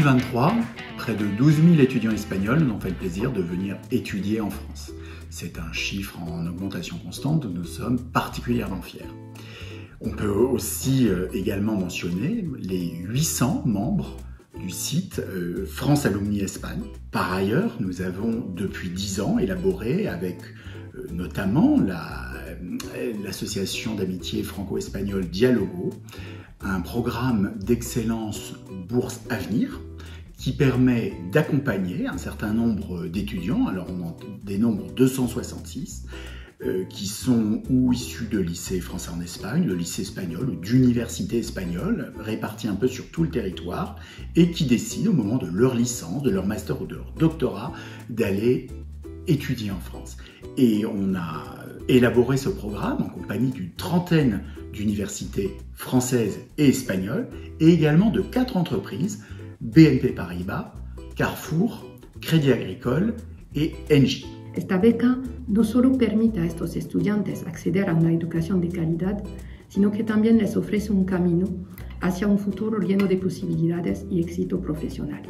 2023, près de 12 000 étudiants espagnols nous ont fait le plaisir de venir étudier en France. C'est un chiffre en augmentation constante dont nous sommes particulièrement fiers. On peut aussi également mentionner les 800 membres du site France Alumni Espagne. Par ailleurs, nous avons depuis 10 ans élaboré avec notamment l'association d'amitié franco-espagnole Dialogo, un programme d'excellence Bourse Avenir qui permet d'accompagner un certain nombre d'étudiants, alors on en dénombre 266, qui sont ou issus de lycées français en Espagne, de lycées espagnols ou d'universités espagnoles, répartis un peu sur tout le territoire, et qui décident au moment de leur licence, de leur master ou de leur doctorat, d'aller étudier en France. Et on a élaboré ce programme en compagnie d'une trentaine d'universités françaises et espagnoles, et également de 4 entreprises, BNP Paribas, Carrefour, Crédit Agricole et Engie. Esta beca no solo permite a estos estudiantes acceder a una educación de calidad, sino que también les ofrece un camino hacia un futuro lleno de posibilidades y éxito profesional.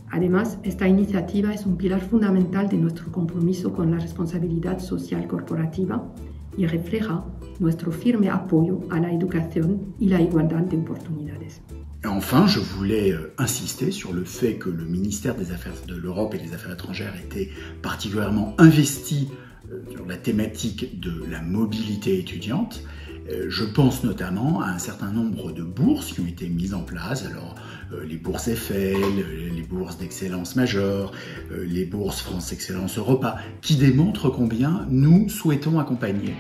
Además, esta iniciativa es un pilar fundamental de nuestro compromiso con la responsabilidad social corporativa y refleja nuestro firme apoyo a la educación y la igualdad de oportunidades. Et enfin, je voulais insister sur le fait que le ministère des Affaires de l'Europe et des Affaires étrangères était particulièrement investi sur la thématique de la mobilité étudiante. Je pense notamment à un certain nombre de bourses qui ont été mises en place, alors les bourses Eiffel, les bourses d'excellence majeure, les bourses France Excellence Europa, qui démontrent combien nous souhaitons accompagner.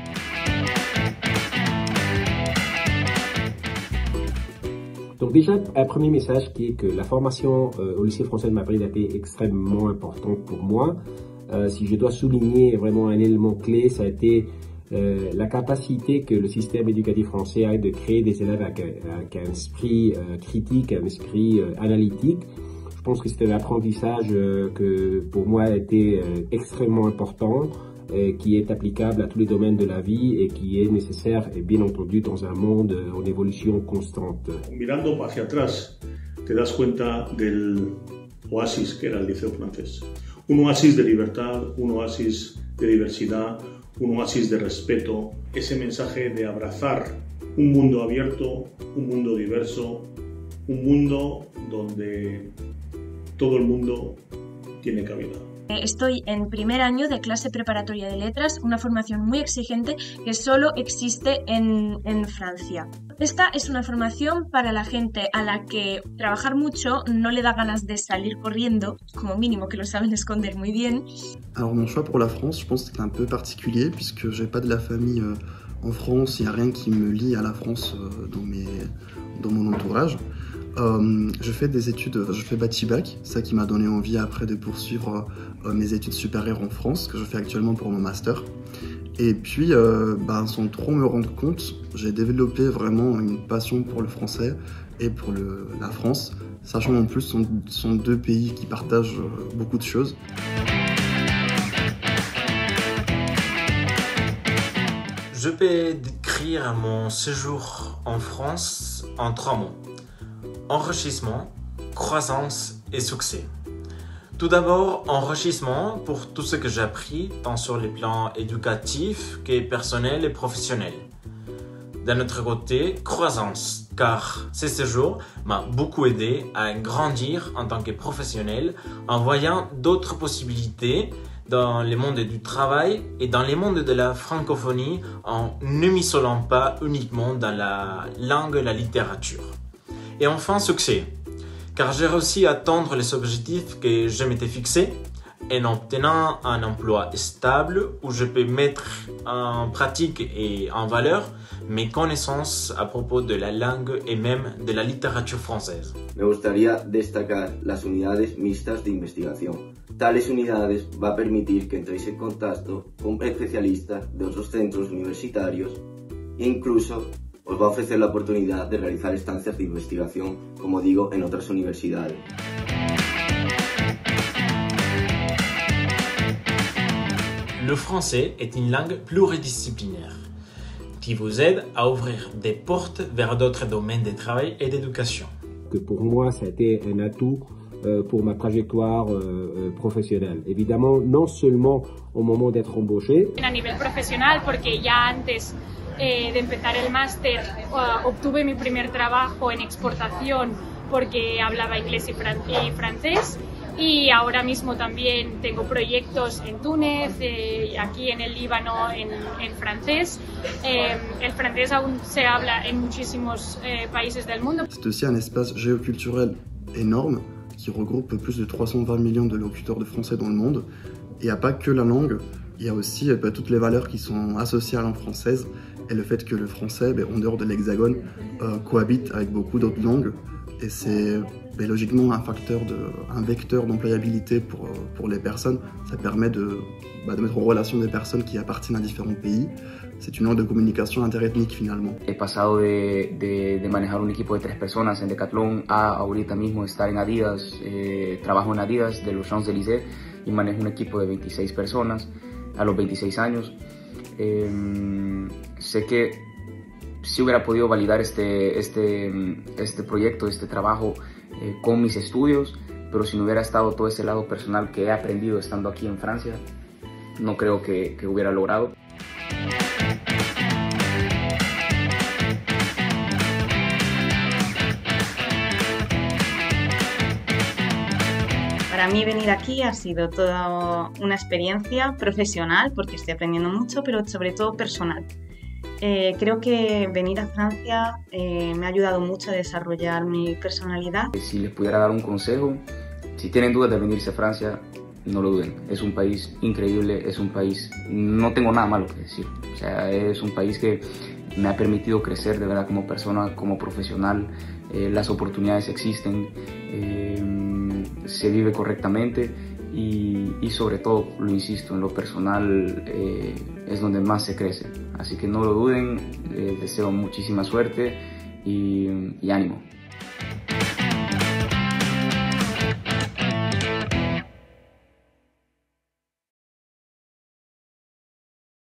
Donc déjà, un premier message qui est que la formation au lycée français de Madrid a été extrêmement importante pour moi. Si je dois souligner vraiment un élément clé, ça a été la capacité que le système éducatif français a de créer des élèves avec un esprit critique, un esprit analytique. Je pense que c'était un apprentissage que pour moi a été extrêmement important, qui est applicable à tous les domaines de la vie et qui est nécessaire, et bien entendu, dans un monde en évolution constante. Mirando hacia atrás, te das cuenta del oasis que era el liceo francés. Un oasis de libertad, un oasis de diversidad, un oasis de respeto, ese mensaje de abrazar un mundo abierto, un mundo diverso, un mundo donde todo el mundo tiene cabida. Estoy en primer año de clase preparatoria de letras, una formación muy exigente que solo existe en Francia. Esta es una formación para la gente a la que trabajar mucho no le da ganas de salir corriendo, como mínimo que lo saben esconder muy bien. Alors mon choix pour la France, je pense que c'est un peu particulier puisque j'ai pas de la famille en France, il n'y a rien qui me lie à la France dans mon entourage. Je fais des études, je fais Bachelor, ça qui m'a donné envie après de poursuivre mes études supérieures en France, que je fais actuellement pour mon master. Et puis, sans trop me rendre compte, j'ai développé vraiment une passion pour le français et pour la France, sachant en plus ce sont deux pays qui partagent beaucoup de choses. Je peux décrire mon séjour en France en 3 mots. Enrichissement, croissance et succès. Tout d'abord, enrichissement pour tout ce que j'ai appris, tant sur les plans éducatifs que personnel et professionnel. D'un autre côté, croissance, car ce séjour m'a beaucoup aidé à grandir en tant que professionnel en voyant d'autres possibilités dans le monde du travail et dans le monde de la francophonie en ne m'isolant pas uniquement dans la langue et la littérature. Et enfin, succès, car j'ai réussi à atteindre les objectifs que je m'étais fixés en obtenant un emploi stable où je peux mettre en pratique et en valeur mes connaissances à propos de la langue et même de la littérature française. Me gustaría destacar las unidades mixtas de investigación. Tales unidades va a permitir que entréis en contacto con especialistas de otros centros universitarios e incluso os va a ofrecer la oportunidad de realizar estancias de investigación, como digo, en otras universidades. Le français est une langue pluridisciplinaire qui vous aide à ouvrir des portes vers d'autres domaines de travail et d'éducation. Que pour moi, ça a été un atout pour ma trajectoire professionnelle. Évidemment, non seulement au moment d'être embauché. A nivel profesional, porque ya antes de empezar el máster obtuve mi primer trabajo en exportación porque hablaba inglés y francés. Y ahora mismo también tengo proyectos en Túnez, aquí en el Líbano en francés. El francés aún se habla en muchísimos países del mundo. C'est aussi un espace géoculturel énorme qui regroupe plus de 320 millions de locuteurs de français dans le monde. Et il n'y a pas que la langue, il y a aussi toutes les valeurs qui sont associées à la langue française et le fait que le français, en dehors de l'hexagone, cohabite avec beaucoup d'autres langues. Et c'est logiquement un vecteur d'employabilité pour les personnes. Ça permet de mettre en relation des personnes qui appartiennent à différents pays. C'est une langue de comunicación interethnique finalement. He pasado de manejar un equipo de 3 personas en Decathlon a ahorita mismo estar en Adidas. Trabajo en Adidas de los Champs-Élysées y manejo un equipo de 26 personas a los 26 años. Sé que si hubiera podido validar este proyecto, este trabajo con mis estudios, pero si no hubiera estado todo ese lado personal que he aprendido estando aquí en Francia, no creo que hubiera logrado. Para mí venir aquí ha sido toda una experiencia profesional, porque estoy aprendiendo mucho, pero sobre todo personal. Creo que venir a Francia me ha ayudado mucho a desarrollar mi personalidad. Si les pudiera dar un consejo, si tienen dudas de venirse a Francia, no lo duden. Es un país increíble, es un país, no tengo nada malo que decir. O sea, es un país que me ha permitido crecer de verdad como persona, como profesional. Las oportunidades existen, se vive correctamente y sobre todo, lo insisto, en lo personal es donde más se crece. Así que no lo duden, deseo muchísima suerte y ánimo.